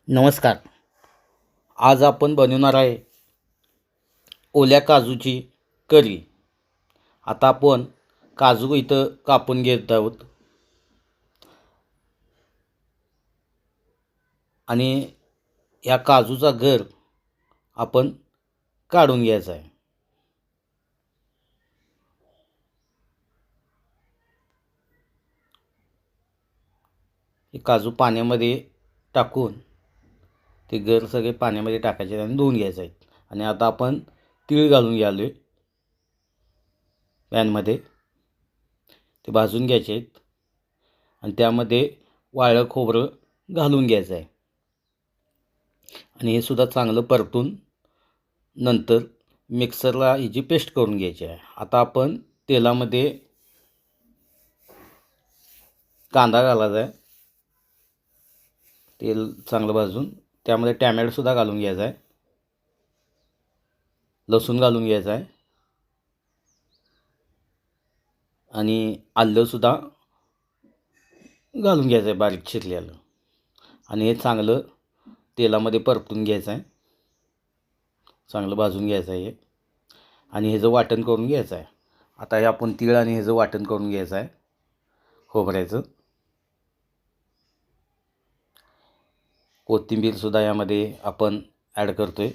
नमस्कार. आज आपण बनवणार आहे ओल्या काजूची करी. आता आपण काजू इथं कापून घेत आहोत आणि या काजूचा गर आपण काढून घ्यायचा आहे. हे काजू पाण्यामध्ये टाकून ते गर सगळे पाण्यामध्ये टाकायचे आणि धुवून घ्यायचे आहेत. आणि आता आपण तीळ घालून घ्यालो आहे पॅनमध्ये. ते भाजून घ्यायचे आहेत आणि त्यामध्ये वाळलं खोबरं घालून घ्यायचं आहे आणि हे सुद्धा चांगलं परतून नंतर मिक्सरला ह्याची पेस्ट करून घ्यायची आहे. आता आपण तेलामध्ये कांदा घालायचा आहे. तेल चांगलं भाजून त्यामध्ये टॅमॅटोसुद्धा घालून घ्यायचा आहे, लसूण घालून घ्यायचा आहे आणि आलंसुद्धा घालून घ्यायचं आहे बारीक चिरलेलं. आणि हे चांगलं तेलामध्ये परतून घ्यायचं आहे, चांगलं भाजून घ्यायचं आहे आणि ह्याचं वाटण करून घ्यायचं आहे. आता हे आपण तीळ आणि ह्याचं वाटण करून घ्यायचं आहे खोबऱ्याचं. कोथिंबीरसुद्धा यामध्ये आपण ॲड करतो आहे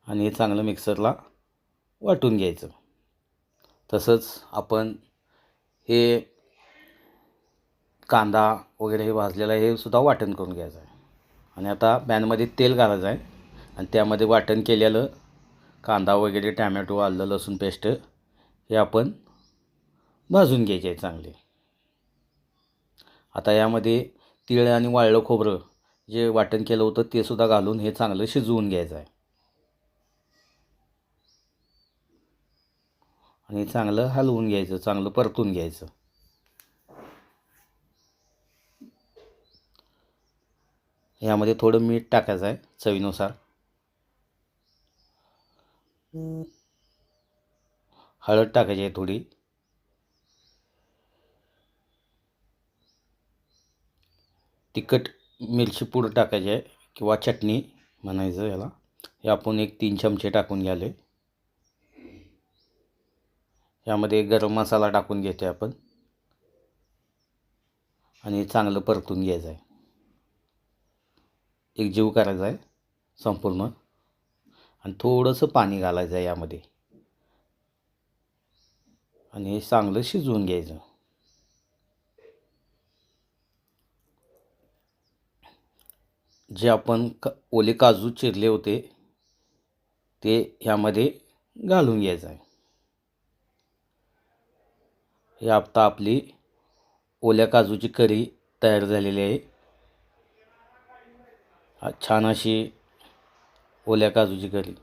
आणि हे चांगलं मिक्सरला वाटून घ्यायचं. तसंच आपण हे कांदा वगैरे हे भाजलेलं हे सुद्धा वाटण करून घ्यायचं आहे. आणि आता पॅनमध्ये तेल घालायचं आहे आणि त्यामध्ये वाटण केलेलं कांदा वगैरे टॅमॅटो आलं लसूण पेस्ट हे आपण भाजून घ्यायचे आहे चांगले. आता यामध्ये तीळ आणि वाळलं खोबरं जे वाटण केलं होतं ते सुद्धा घालून हे चांगलं शिजवून घ्यायचं आहे आणि चांगलं हलवून घ्यायचं, चांगलं परतून घ्यायचं. यामध्ये थोडं मीठ टाकायचं आहे चवीनुसार. हळद टाकायची आहे थोडी. तिखट मिरची पूड टाकायची आहे किंवा चटणी म्हणायचं याला. हे आपण 3 चमचे टाकून घ्याले. यामध्ये गरम मसाला टाकून घेतो आपण आणि चांगलं परतून घ्यायचं आहे. एकजीव करायचा आहे संपूर्ण आणि थोडंसं पाणी घालायचं आहे यामध्ये आणि हे चांगलं शिजवून घ्यायचं. जे आपण ओले काजू चिरले होते ते यामध्ये घालून घ्यायचं आहे. हे आता आपली ओल्या काजूची करी तयार झालेली आहे. छान अशी ओल्या काजूची करी.